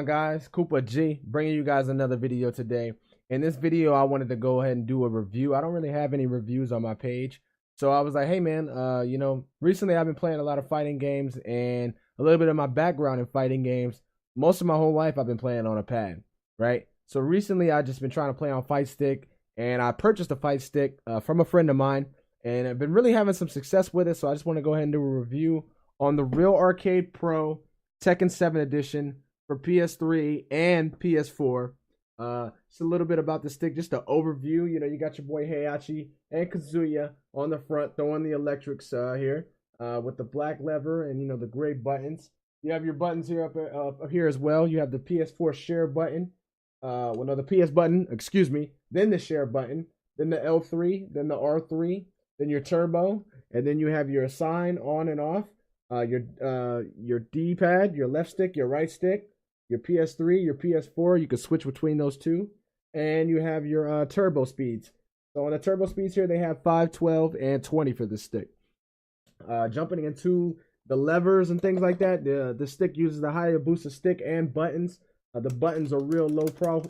guys? Koopa G bringing you guys another video today. In this video, I wanted to go ahead and do a review. I don't really have any reviews on my page, so I was like, hey man, recently I've been playing a lot of fighting games, and a little bit of my background in fighting games. Most of my whole life I've been playing on a pad, right? So recently I've just been trying to play on Fight Stick, and I purchased a Fight Stick from a friend of mine, and I've been really having some success with it. So I just want to go ahead and do a review on the Real Arcade Pro Tekken 7 edition for PS3 and ps4. Just a little bit about the stick, just an overview. You got your boy Heihachi and Kazuya on the front throwing the electrics here with the black lever and the gray buttons. You have your buttons here up here as well. You have the PS4 share button, the PS button, excuse me, then the share button, then the L3, then the R3, then your turbo, and then you have your assign on and off, your D-pad, your left stick, your right stick, your PS3, your PS4. You can switch between those two, and you have your turbo speeds. So on the turbo speeds here, they have 5, 12, and 20 for this stick. Jumping into the levers and things like that, the stick uses the Hayabusa stick and buttons. The buttons are real low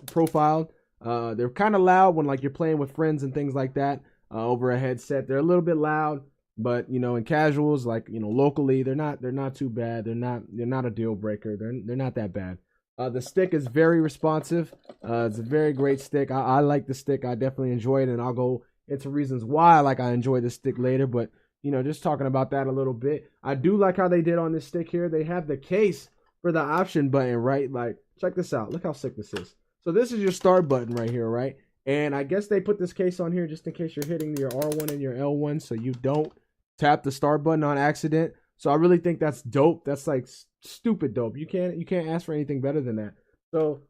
profile. They're kind of loud when you're playing with friends and things like that over a headset. They're a little bit loud, but in casuals, locally, they're not too bad. They're not a deal breaker. They're not that bad. The stick is very responsive. It's a very great stick. I like the stick. I definitely enjoy it, and I'll go into reasons why I enjoy the stick later. But just talking about that a little bit, I do like how they did on this stick here. They have the case for the option button, right? Check this out. Look how sick this is. So this is your start button right here, right? And I guess they put this case on here just in case you're hitting your R1 and your L1, so you don't tap the start button on accident. So I really think that's dope. That's stupid dope. You can't ask for anything better than that. So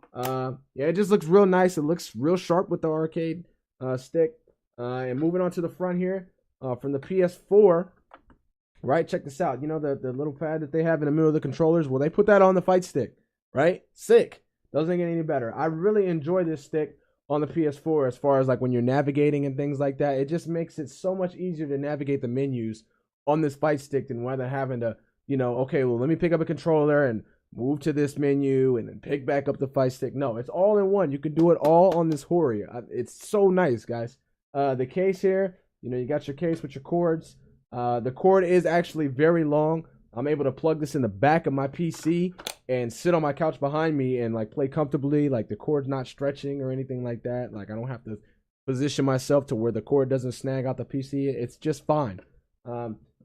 yeah, it just looks real nice. It looks real sharp with the arcade stick. And moving on to the front here, from the PS4, right? Check this out. The little pad that they have in the middle of the controllers. Well, they put that on the Fight Stick, right? Sick. Doesn't get any better. I really enjoy this stick on the PS4 as far as when you're navigating and things like that. It just makes it so much easier to navigate the menus on this Fight Stick than rather having to, okay, well, let me pick up a controller and move to this menu and then pick back up the Fight Stick. No, it's all in one. You can do it all on this Hori. It's so nice, guys. The case here, you got your case with your cords. The cord is actually very long. I'm able to plug this in the back of my PC and sit on my couch behind me and play comfortably. The cord's not stretching or anything like that. I don't have to position myself to where the cord doesn't snag out the PC. It's just fine.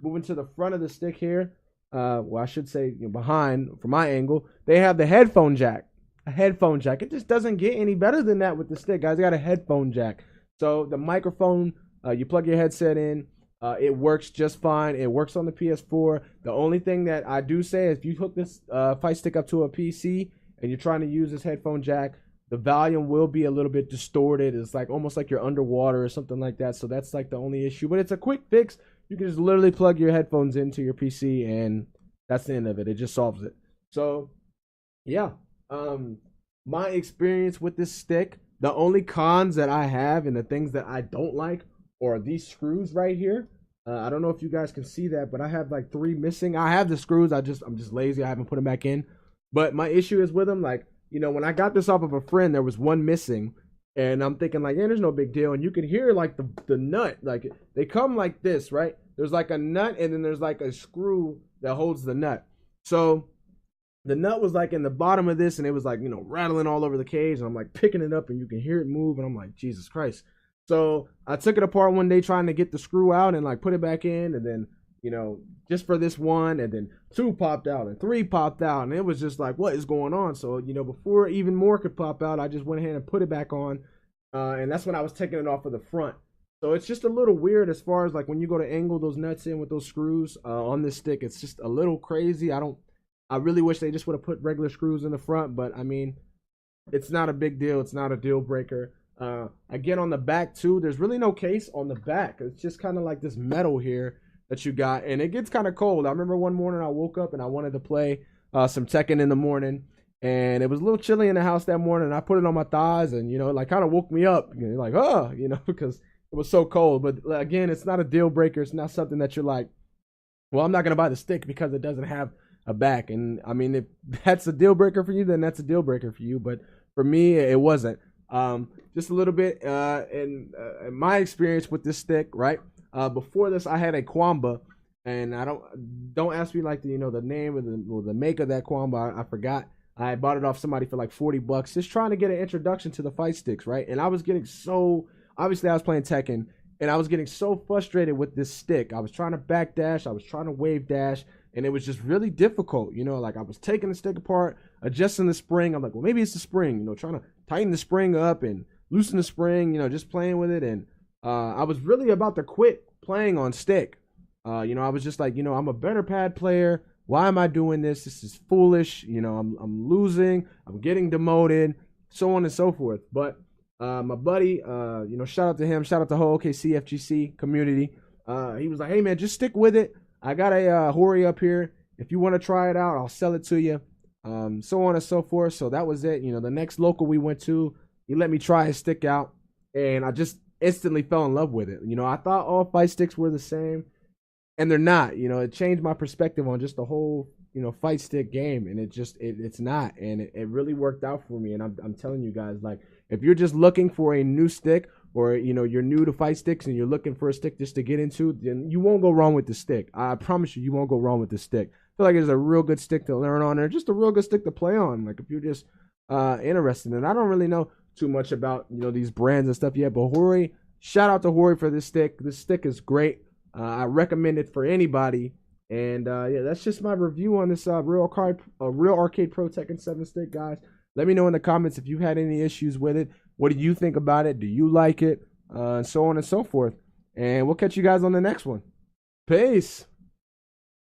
Moving to the front of the stick here, well, I should say behind, from my angle, they have the headphone jack. A headphone jack. It just doesn't get any better than that with the stick, guys. They got a headphone jack. So the microphone, you plug your headset in. It works just fine. It works on the PS4. The only thing that I do say is if you hook this Fight Stick up to a PC and you're trying to use this headphone jack, the volume will be a little bit distorted. It's almost like you're underwater or something like that. So that's the only issue. But it's a quick fix. You can just literally plug your headphones into your PC and that's the end of it. It just solves it. So yeah, my experience with this stick, the only cons that I have and the things that I don't like are these screws right here. I don't know if you guys can see that, but I have 3 missing. I have the screws. I'm just lazy. I haven't put them back in. But my issue is with them. When I got this off of a friend, there was one missing. And I'm thinking yeah, there's no big deal. And you can hear the nut. They come like this, right? There's a nut and then there's a screw that holds the nut. So the nut was in the bottom of this and it was rattling all over the cage. And I'm picking it up and you can hear it move. And I'm like, Jesus Christ. So I took it apart one day trying to get the screw out and put it back in. And then, just for this one, and then 2 popped out and 3 popped out. And it was just what is going on? So, before even more could pop out, I just went ahead and put it back on. And that's when I was taking it off of the front. So it's just a little weird as far as when you go to angle those nuts in with those screws on this stick. It's just a little crazy. I really wish they just would have put regular screws in the front. But, I mean, it's not a big deal. It's not a deal breaker. Again, on the back too, there's really no case on the back. It's just kind of this metal here that you got, and it gets kind of cold. I remember one morning I woke up and I wanted to play some Tekken in the morning, and it was a little chilly in the house that morning. I put it on my thighs, and kind of woke me up. Because it was so cold. But again, it's not a deal breaker. It's not something that you're well, I'm not gonna buy the stick because it doesn't have a back. And I mean, if that's a deal breaker for you, then that's a deal breaker for you. But for me, it wasn't. Just a little bit in my experience with this stick, right? Before this, I had a Kwamba, and I don't ask me like the the name or the make of that Kwamba. I forgot. I bought it off somebody for like $40, just trying to get an introduction to the fight sticks, right? And I was getting so obviously I was playing Tekken, and I was getting so frustrated with this stick. I was trying to backdash, I was trying to wave dash, and it was just really difficult. Like I was taking the stick apart, adjusting the spring. I'm like, well, maybe it's the spring. Trying to tighten the spring up and loosen the spring. Just playing with it, and I was really about to quit playing on stick. I was just like, I'm a better pad player. Why am I doing this? This is foolish. I'm losing. I'm getting demoted, so on and so forth. But my buddy, shout out to him. Shout out to the whole OKCFGC community. He was like, hey, man, just stick with it. I got a Hori up here. If you want to try it out, I'll sell it to you. So on and so forth. So that was it. The next local we went to, he let me try his stick out, and I just instantly fell in love with it. I thought all fight sticks were the same, and they're not. It changed my perspective on just the whole fight stick game, and it's not, and it really worked out for me. And I'm telling you guys, like, if you're just looking for a new stick, or you're new to fight sticks and you're looking for a stick just to get into, then you won't go wrong with the stick. I promise you won't go wrong with the stick. I feel like it's a real good stick to learn on, and just a real good stick to play on. Like, if you're just interested. And I don't really know too much about these brands and stuff yet, but Hori, shout out to Hori for this stick. This stick is great. I recommend it for anybody. And yeah, that's just my review on this Real Arcade Pro Tekken 7 stick, guys. Let me know in the comments if you had any issues with it. What do you think about it? Do you like it? And so on and so forth. And we'll catch you guys on the next one. Peace.